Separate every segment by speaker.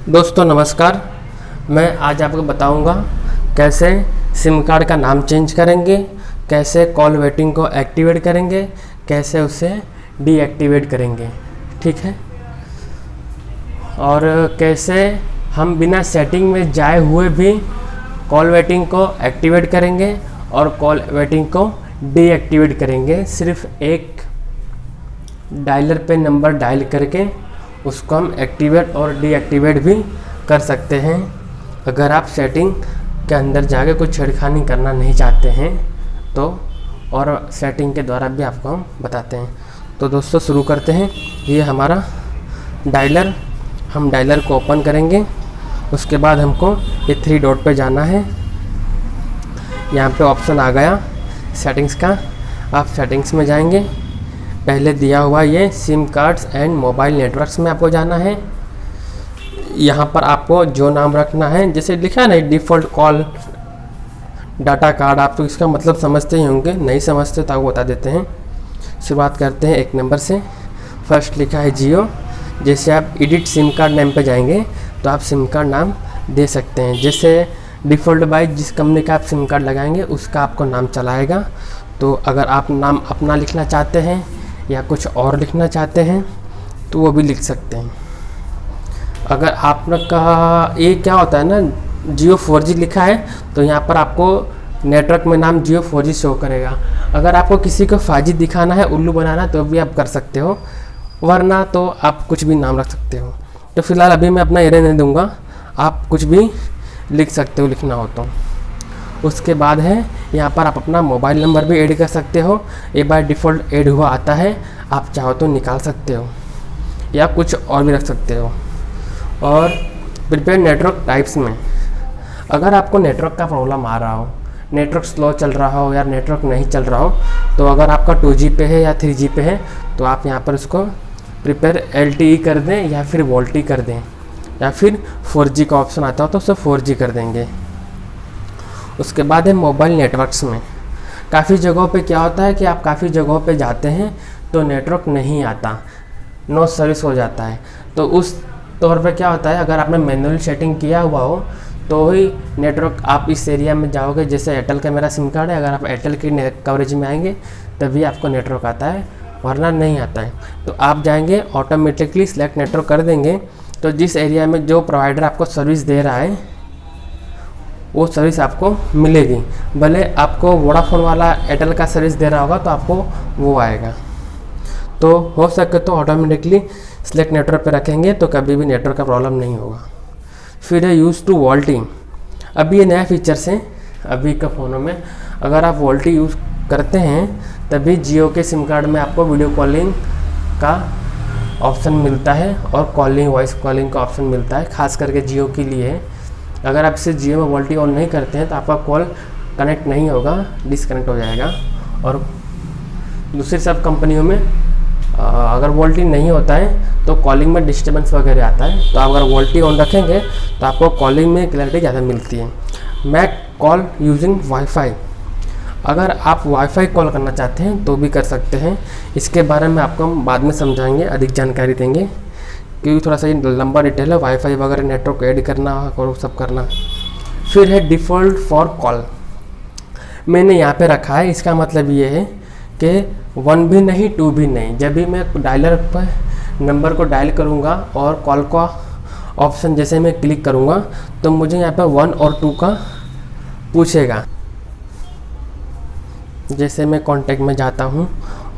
Speaker 1: दोस्तों नमस्कार। मैं आज आपको बताऊंगा कैसे सिम कार्ड का नाम चेंज करेंगे, कैसे कॉल वेटिंग को एक्टिवेट करेंगे, कैसे उसे डीएक्टिवेट करेंगे, ठीक है। और कैसे हम बिना सेटिंग में जाए हुए भी कॉल वेटिंग को एक्टिवेट करेंगे और कॉल वेटिंग को डीएक्टिवेट करेंगे। सिर्फ एक डायलर पे नंबर डायल करके उसको हम एक्टिवेट और डीएक्टिवेट भी कर सकते हैं। अगर आप सेटिंग के अंदर जाके कुछ छेड़खानी करना नहीं चाहते हैं तो, और सेटिंग के द्वारा भी आपको हम बताते हैं। तो दोस्तों शुरू करते हैं। ये हमारा डायलर, हम डायलर को ओपन करेंगे। उसके बाद हमको ये 3 डॉट पे जाना है। यहाँ पे ऑप्शन आ गया सेटिंग्स का, आप सेटिंग्स में जाएंगे। पहले दिया हुआ ये SIM cards and mobile networks में आपको जाना है। यहाँ पर आपको जो नाम रखना है, जैसे लिखा है ना डिफ़ॉल्ट कॉल डाटा कार्ड, आप तो इसका मतलब समझते ही होंगे, नहीं समझते तो आपको बता देते हैं। शुरुआत करते हैं 1 नंबर से। फर्स्ट लिखा है जियो। जैसे आप एडिट सिम कार्ड नेम पे जाएंगे तो आप सिम कार्ड नाम दे सकते हैं। जैसे डिफ़ॉल्ट बाय जिस कंपनी का आप सिम कार्ड लगाएंगे उसका आपको नाम चलाएगा। तो अगर आप नाम अपना लिखना चाहते हैं या कुछ और लिखना चाहते हैं तो वो भी लिख सकते हैं। अगर आपका ये क्या होता है ना, जियो 4G लिखा है तो यहाँ पर आपको नेटवर्क में नाम जियो 4G शो करेगा। अगर आपको किसी को 5G दिखाना है, उल्लू बनाना, तो भी आप कर सकते हो, वरना तो आप कुछ भी नाम रख सकते हो। तो फिलहाल अभी मैं अपना एरर नहीं दूंगा, आप कुछ भी लिख सकते हो लिखना हो तो। उसके बाद है यहाँ पर आप अपना मोबाइल नंबर भी ऐड कर सकते हो। ये बाय डिफ़ॉल्ट ऐड हुआ आता है, आप चाहो तो निकाल सकते हो या कुछ और भी रख सकते हो। और प्रीपेड नेटवर्क टाइप्स में अगर आपको नेटवर्क का प्रॉब्लम आ रहा हो, नेटवर्क स्लो चल रहा हो या नेटवर्क नहीं चल रहा हो, तो अगर आपका 2G पे है या 3G पे है तो आप यहाँ पर उसको प्रीपेड LTE कर दें या फिर वोल्टी कर दें, या फिर 4G का ऑप्शन आता हो तो उसे 4G कर देंगे। उसके बाद है मोबाइल नेटवर्क्स में। काफ़ी जगहों पे क्या होता है कि आप काफ़ी जगहों पे जाते हैं तो नेटवर्क नहीं आता, नो सर्विस हो जाता है। तो उस तौर पे क्या होता है, अगर आपने मैनुअल सेटिंग किया हुआ हो तो ही नेटवर्क आप इस एरिया में जाओगे। जैसे एयरटेल का मेरा सिम कार्ड है, अगर आप एयरटेल की कवरेज में आएंगे तभी आपको नेटवर्क आता है, वरना नहीं आता है। तो आप जाएंगे ऑटोमेटिकली सिलेक्ट नेटवर्क कर देंगे, तो जिस एरिया में जो प्रोवाइडर आपको सर्विस दे रहा है वो सर्विस आपको मिलेगी। भले आपको वोडाफोन वाला एयरटेल का सर्विस दे रहा होगा तो आपको वो आएगा। तो हो सके तो ऑटोमेटिकली सिलेक्ट नेटवर्क पे रखेंगे तो कभी भी नेटवर्क का प्रॉब्लम नहीं होगा। फिर है यूज़ टू वोल्टी। अभी ये नया फीचर्स है अभी के फ़ोनों में। अगर आप वोल्टी यूज़ करते हैं तभी जियो के सिम कार्ड में आपको वीडियो कॉलिंग का ऑप्शन मिलता है और कॉलिंग, वॉइस कॉलिंग का ऑप्शन मिलता है, खास करके जियो के लिए। अगर आप इसे जियो में वोल्टी ऑन नहीं करते हैं तो आपका कॉल कनेक्ट नहीं होगा, डिसकनेक्ट हो जाएगा। और दूसरी सब कंपनियों में अगर वोल्टी नहीं होता है तो कॉलिंग में डिस्टर्बेंस वगैरह आता है। तो आप अगर वोल्टी ऑन रखेंगे तो आपको कॉलिंग में क्लैरिटी ज़्यादा मिलती है। Make call using wifi. अगर आप वाईफाई कॉल करना चाहते हैं तो भी कर सकते हैं। इसके बारे में आपको हम बाद में समझाएंगे, अधिक जानकारी देंगे, क्योंकि थोड़ा सा ये लंबा डिटेल है। वाईफाई वगैरह नेटवर्क ऐड करना और सब करना। फिर है डिफ़ॉल्ट फॉर कॉल। मैंने यहाँ पे रखा है, इसका मतलब ये है कि 1 भी नहीं 2 भी नहीं। जब भी मैं डायलर पर नंबर को डायल करूँगा और कॉल का ऑप्शन जैसे मैं क्लिक करूँगा तो मुझे यहाँ पर 1 और 2 का पूछेगा। जैसे मैं कॉन्टैक्ट में जाता हूँ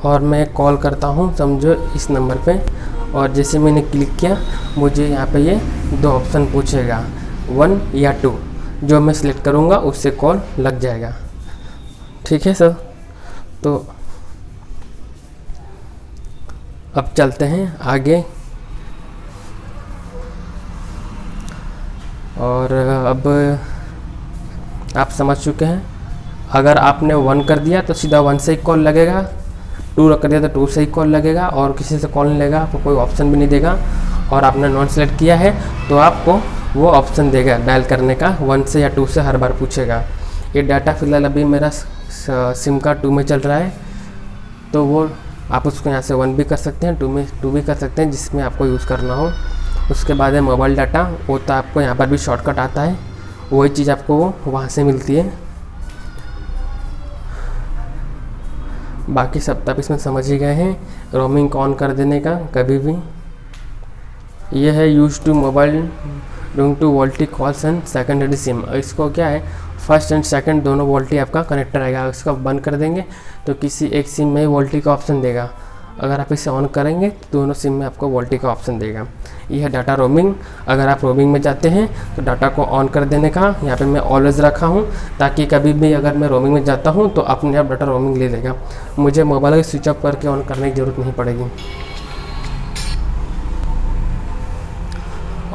Speaker 1: और मैं कॉल करता हूँ समझो इस नंबर पे, और जैसे मैंने क्लिक किया मुझे यहाँ पे ये 2 ऑप्शन पूछेगा, 1 या 2। जो मैं सिलेक्ट करूँगा उससे कॉल लग जाएगा। ठीक है सर। तो अब चलते हैं आगे। और अब आप समझ चुके हैं, अगर आपने 1 कर दिया तो सीधा 1 से ही कॉल लगेगा, 2 कर दिया तो 2 से ही कॉल लगेगा, और किसी से कॉल नहीं लगेगा, आपको कोई ऑप्शन भी नहीं देगा। और आपने नॉन सेलेक्ट किया है तो आपको वो ऑप्शन देगा डायल करने का, 1 से या 2 से हर बार पूछेगा। ये डाटा फिलहाल अभी मेरा सिम कार्ड 2 में चल रहा है, तो वो आप उसको यहाँ से 1 भी कर सकते हैं, 2 भी कर सकते हैं, जिसमें आपको यूज़ करना हो। उसके बाद है मोबाइल डाटा, वो तो आपको यहाँ पर भी शॉर्टकट आता है, वही चीज़ आपको वहाँ से मिलती है। बाकी सब तब इसमें समझ ही गए हैं। रोमिंग को ऑन कर देने का कभी भी। ये है use to mobile doing to VoLTE calls and secondary SIM. इसको क्या है, फर्स्ट एंड सेकंड दोनों वोल्टी आपका कनेक्टर आएगा। इसको बंद कर देंगे तो किसी एक सिम में वोल्टी का ऑप्शन देगा। अगर आप इसे ऑन करेंगे तो दोनों सिम में आपको वोल्टी का ऑप्शन देगा। यह है डाटा रोमिंग। अगर आप रोमिंग में जाते हैं तो डाटा को ऑन कर देने का, यहाँ पे मैं ऑलवेज रखा हूँ ताकि कभी भी अगर मैं रोमिंग में जाता हूँ तो अपने आप डाटा रोमिंग ले लेगा, मुझे मोबाइल को स्विच ऑफ करके ऑन करने की ज़रूरत नहीं पड़ेगी।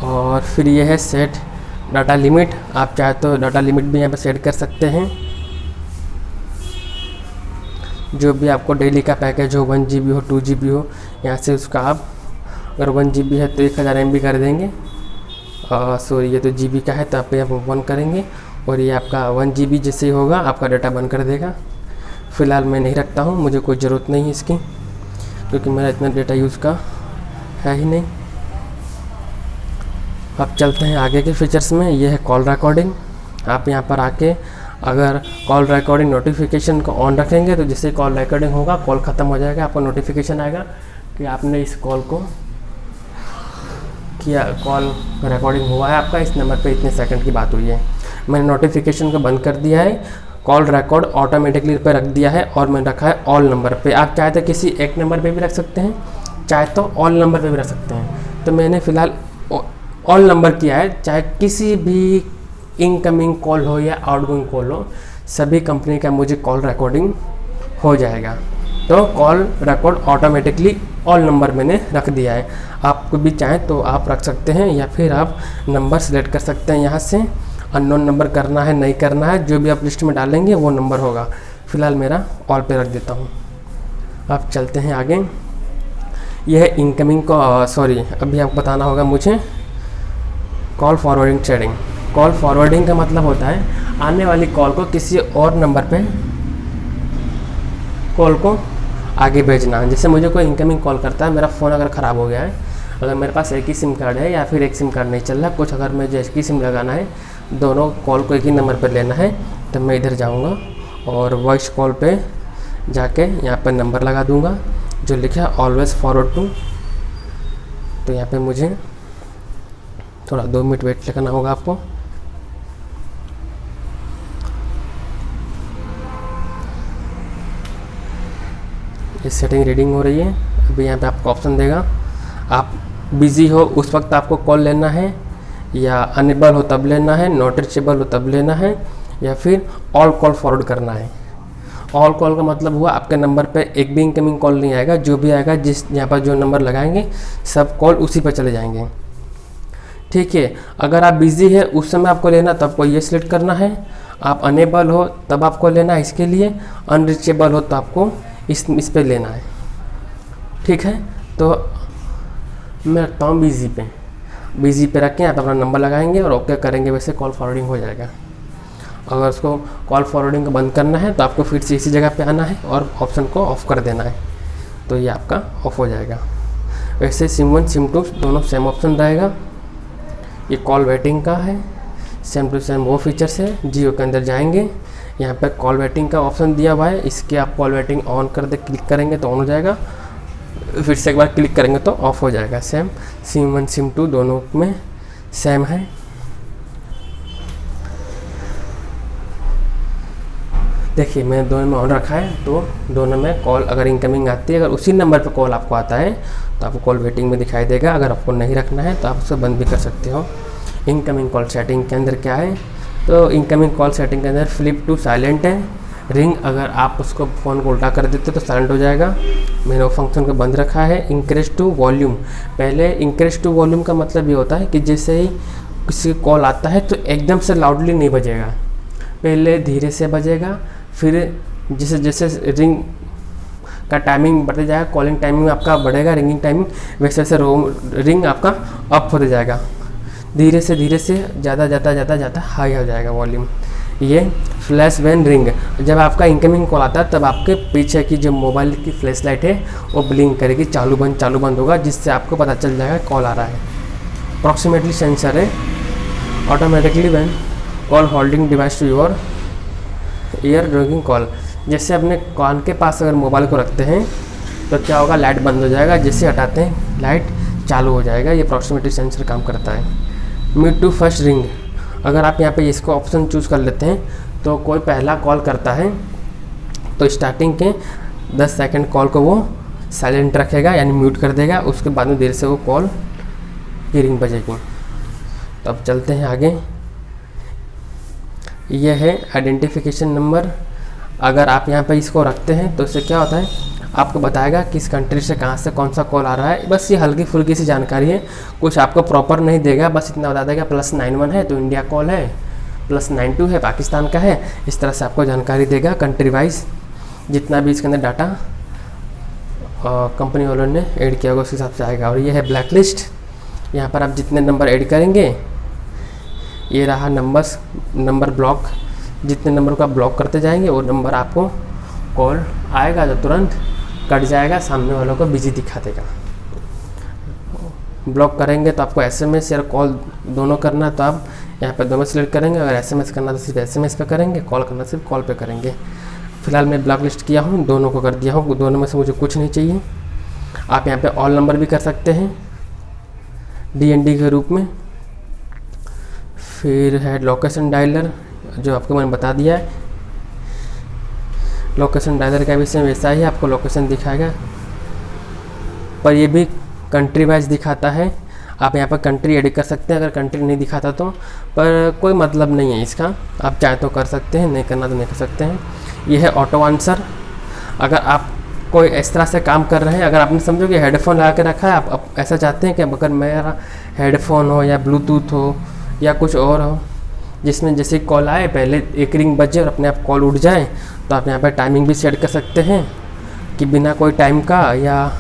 Speaker 1: और फिर ये है सेट डाटा लिमिट। आप चाहे तो डाटा लिमिट भी यहाँ पे सेट कर सकते हैं। जो भी आपको डेली का पैकेज हो, 1 GB हो 2 GB हो, यहाँ से उसका आप अगर 1 GB है तो 1000 MB कर देंगे। सॉरी ये तो GB का है तो आप यहाँ 1 करेंगे और ये आपका 1 GB जैसे ही होगा आपका डाटा बंद कर देगा। फ़िलहाल मैं नहीं रखता हूँ, मुझे कोई ज़रूरत नहीं है इसकी, क्योंकि मेरा इतना डेटा यूज़ का है ही नहीं। अब चलते हैं आगे के फीचर्स में। ये है कॉल रिकॉर्डिंग। आप यहाँ पर आके अगर कॉल रिकॉर्डिंग नोटिफिकेशन को ऑन रखेंगे तो जैसे कॉल रिकॉर्डिंग होगा, कॉल ख़त्म हो जाएगा, आपको नोटिफिकेशन आएगा कि आपने इस कॉल को किया, कॉल रिकॉर्डिंग हुआ है आपका, इस नंबर पे इतने सेकंड की बात हुई है। मैंने नोटिफिकेशन को बंद कर दिया है, कॉल रिकॉर्ड ऑटोमेटिकली पे रख दिया है और मैंने रखा है ऑल नंबर पे। आप चाहे तो किसी एक नंबर पे भी रख सकते हैं, चाहे तो ऑल नंबर पे भी रख सकते हैं। तो मैंने फ़िलहाल ऑल नंबर किया है, चाहे किसी भी इनकमिंग कॉल हो या आउटगोइंग कॉल हो, सभी कंपनी का मुझे कॉल रिकॉर्डिंग हो जाएगा। तो call record automatically all number मैंने रख दिया है। आपको भी चाहें तो आप रख सकते हैं या फिर आप नंबर सेलेक्ट कर सकते हैं, यहाँ से अननोन नंबर करना है नहीं करना है, जो भी आप लिस्ट में डालेंगे वो नंबर होगा। फ़िलहाल मेरा ऑल पे रख देता हूँ। अब चलते हैं आगे। यह है इनकमिंग को सॉरी अभी आपको बताना होगा मुझे call forwarding setting. Call forwarding का मतलब होता है आने वाली कॉल को किसी और नंबर पे कॉल को आगे भेजना। जैसे मुझे कोई इनकमिंग कॉल करता है, मेरा फ़ोन अगर ख़राब हो गया है, अगर मेरे पास एक ही सिम कार्ड है या फिर एक सिम कार्ड नहीं चल रहा कुछ, अगर मुझे एक ही सिम लगाना है, दोनों कॉल को एक ही नंबर पर लेना है, तो मैं इधर जाऊँगा और वॉइस कॉल पे जाके यहाँ पर नंबर लगा दूँगा जो लिखा है ऑलवेज फॉरवर्ड टू। तो यहाँ पे मुझे थोड़ा 2 मिनट वेट करना होगा आपको। ये सेटिंग रीडिंग हो रही है। अभी यहाँ पे आपको ऑप्शन देगा, आप बिज़ी हो उस वक्त आपको कॉल लेना है, या अनेबल हो तब लेना है, नॉट रीचेबल हो तब लेना है, या फिर ऑल कॉल फॉरवर्ड करना है। ऑल कॉल का मतलब हुआ आपके नंबर पे एक भी इनकमिंग कॉल नहीं आएगा, जो भी आएगा जिस यहाँ पर जो नंबर लगाएंगे सब कॉल उसी पर चले जाएंगे। ठीक है, अगर आप बिज़ी है उस समय आपको लेना तो आपको ये सिलेक्ट करना है, आप अनेबल हो तब आपको लेना है इसके लिए, अनरीचेबल हो तो आपको इस पे लेना है। ठीक है, तो मैं रखता हूँ बिज़ी पे रख के आप अपना नंबर लगाएंगे और ओके करेंगे, वैसे कॉल फॉरवर्डिंग हो जाएगा। अगर उसको कॉल फॉरवर्डिंग को बंद करना है तो आपको फिर से इसी जगह पे आना है और ऑप्शन को ऑफ़ कर देना है, तो ये आपका ऑफ हो जाएगा। वैसे सिम 1 सिम 2 दोनों सेम ऑप्शन रहेगा। ये कॉल वेटिंग का है, सेम टू सेम वो फीचर्स है। जियो के अंदर जाएंगे, यहाँ पे कॉल वेटिंग का ऑप्शन दिया हुआ है, इसके आप कॉल वेटिंग ऑन कर दे, क्लिक करेंगे तो ऑन हो जाएगा, फिर से एक बार क्लिक करेंगे तो ऑफ हो जाएगा। सेम सिम 1 सिम 2 दोनों में सेम है। देखिए मैंने दोनों में ऑन रखा है, तो दोनों में कॉल अगर इनकमिंग आती है, अगर उसी नंबर पर कॉल आपको आता है तो आपको कॉल वेटिंग में दिखाई देगा। अगर आपको नहीं रखना है तो आप उसे बंद भी कर सकते हो। इनकमिंग कॉल सेटिंग के अंदर क्या है, तो इनकमिंग कॉल सेटिंग के अंदर फ्लिप टू साइलेंट है। रिंग अगर आप उसको फ़ोन को उल्टा कर देते तो साइलेंट हो जाएगा, मैंने वो फंक्शन को बंद रखा है। इंक्रीज टू वॉल्यूम, पहले इंक्रीज टू वॉल्यूम का मतलब ये होता है कि जैसे ही किसी कॉल आता है तो एकदम से लाउडली नहीं बजेगा, पहले धीरे से बजेगा, फिर जैसे जैसे रिंग का टाइमिंग बढ़ते जाएगा, कॉलिंग टाइमिंग आपका बढ़ेगा, रिंगिंग टाइमिंग वैसे वैसे रिंग आपका अप होते जाएगा, धीरे से ज़्यादा ज़्यादा हाई हो जाएगा वॉल्यूम। ये फ्लैश वैन रिंग, जब आपका इनकमिंग कॉल आता है तब आपके पीछे की जो मोबाइल की फ्लैश लाइट है वो ब्लिंक करेगी, चालू बंद होगा, जिससे आपको पता चल जाएगा कॉल आ रहा है। प्रॉक्सिमेटली सेंसर है automatically when call holding device to your ear during call. जैसे अपने कान के पास अगर मोबाइल को रखते हैं तो क्या होगा, लाइट बंद हो जाएगा, जैसे हटाते हैं लाइट चालू हो जाएगा। ये प्रॉक्सिमिटी सेंसर काम करता है। मीट टू फर्स्ट रिंग, अगर आप यहाँ पे इसको ऑप्शन चूज़ कर लेते हैं तो कोई पहला कॉल करता है तो स्टार्टिंग के 10 सेकंड कॉल को वो साइलेंट रखेगा यानी म्यूट कर देगा, उसके बाद में देर से वो कॉल की रिंग बजेगी। तो अब चलते हैं आगे। यह है आइडेंटिफिकेशन नंबर। अगर आप यहाँ पे इसको रखते हैं तो इससे क्या होता है, आपको बताएगा किस कंट्री से कहाँ से कौन सा कॉल आ रहा है। बस ये हल्की फुल्की सी जानकारी है, कुछ आपको प्रॉपर नहीं देगा, बस इतना बता देगा +91 है तो इंडिया कॉल है, +92 है पाकिस्तान का है। इस तरह से आपको जानकारी देगा कंट्री वाइज, जितना भी इसके अंदर डाटा कंपनी वालों ने ऐड किया होगा उस हिसाब से आएगा। और ये है ब्लैक लिस्ट, यहाँ पर आप जितने नंबर ऐड करेंगे, ये रहा नंबर ब्लॉक, जितने नंबर को आप ब्लॉक करते जाएंगे वो नंबर आपको कॉल आएगा तो तुरंत कट जाएगा, सामने वालों को बिजी दिखा देगा। ब्लॉक करेंगे तो आपको SMS या कॉल दोनों करना है तो आप यहाँ पे दोनों सेलेक्ट करेंगे। अगर SMS करना तो सिर्फ SMS पे करेंगे, कॉल करना सिर्फ कॉल पे करेंगे। फिलहाल मैं ब्लॉक लिस्ट किया हूँ, दोनों को कर दिया हूँ, दोनों में से मुझे कुछ नहीं चाहिए। आप यहाँ पे ऑल नंबर भी कर सकते हैं DND के रूप में। फिर है लोकेशन डायलर, जो आपको मैंने बता दिया है। लोकेशन डायलर का भी सेम वैसा ही है, आपको लोकेशन दिखाएगा, पर ये भी कंट्री वाइज दिखाता है। आप यहाँ पर कंट्री एडिट कर सकते हैं अगर कंट्री नहीं दिखाता तो, पर कोई मतलब नहीं है इसका, आप चाहे तो कर सकते हैं, नहीं करना तो नहीं कर सकते हैं। ये है ऑटो आंसर। अगर आप कोई इस तरह से काम कर रहे हैं, अगर आपने समझो कि हेडफोन लगा के रखा है, आप ऐसा चाहते हैं कि अगर मेरा हेडफोन हो या ब्लूटूथ हो या कुछ और हो, जिसमें जैसे कॉल आए पहले एक रिंग बजे और अपने आप कॉल उठ जाए, तो आप यहाँ पर टाइमिंग भी सेट कर सकते हैं कि बिना कोई टाइम का, या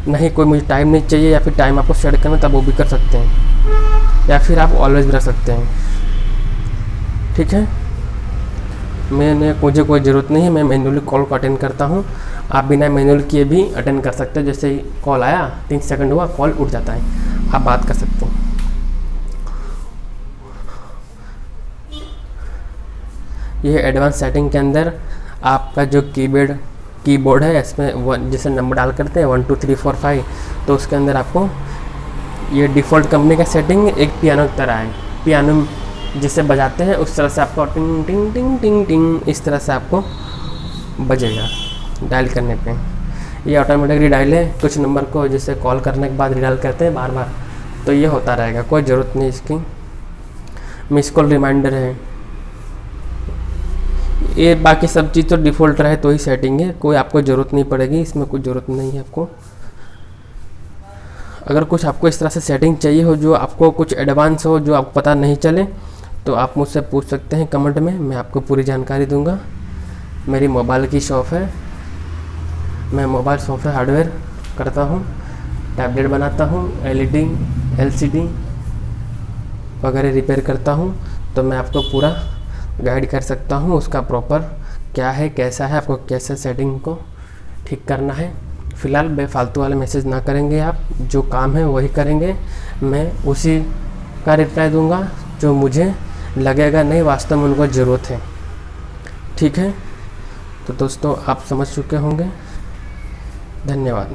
Speaker 1: नहीं कोई मुझे टाइम नहीं चाहिए या फिर टाइम आपको सेट करना तब वो भी कर सकते हैं, या फिर आप ऑलवेज भी रख सकते हैं। ठीक है, मुझे कोई ज़रूरत नहीं है, मैं मैन्युअली कॉल को अटेंड करता हूँ। आप बिना मैनुअल किए भी अटेंड कर सकते हो। जैसे ही कॉल आया 3 सेकंड हुआ कॉल उठ जाता है, आप बात कर सकते हैं। ये एडवांस सेटिंग के अंदर आपका जो कीबोर्ड है, इसमें जैसे नंबर डाल करते हैं 1 2 3 4 5, तो उसके अंदर आपको ये डिफ़ॉल्ट कंपनी का सेटिंग एक पियानो की तरह है। पियानो जिसे बजाते हैं उस तरह से आपको टिंग टिंग टिंग टिंग टिंग इस तरह से आपको बजेगा डायल करने पे। ये ऑटोमेटिक रिडायल है, कुछ नंबर को जैसे कॉल करने के बाद रिडायल करते हैं बार बार, तो ये होता रहेगा, कोई ज़रूरत नहीं इसकी। मिस कॉल रिमाइंडर है, ये बाकी सब चीज़ तो डिफ़ॉल्ट रहे तो ही सेटिंग है, कोई आपको ज़रूरत नहीं पड़ेगी, इसमें कुछ ज़रूरत नहीं है आपको। अगर कुछ आपको इस तरह से सेटिंग चाहिए हो जो आपको कुछ एडवांस हो, जो आपको पता नहीं चले, तो आप मुझसे पूछ सकते हैं कमेंट में, मैं आपको पूरी जानकारी दूंगा। मेरी मोबाइल की शॉप है, मैं मोबाइल सॉफ्टवेयर हार्डवेयर करता हूँ, टैबलेट बनाता हूँ, LED LCD वगैरह रिपेयर करता हूँ, तो मैं आपको पूरा गाइड कर सकता हूँ उसका प्रॉपर क्या है, कैसा है, आपको कैसे सेटिंग को ठीक करना है। फ़िलहाल बेफालतू वाले मैसेज ना करेंगे, आप जो काम है वही करेंगे, मैं उसी का रिप्लाई दूंगा जो मुझे लगेगा नहीं वास्तव में उनको ज़रूरत है। ठीक है, तो दोस्तों आप समझ चुके होंगे, धन्यवाद।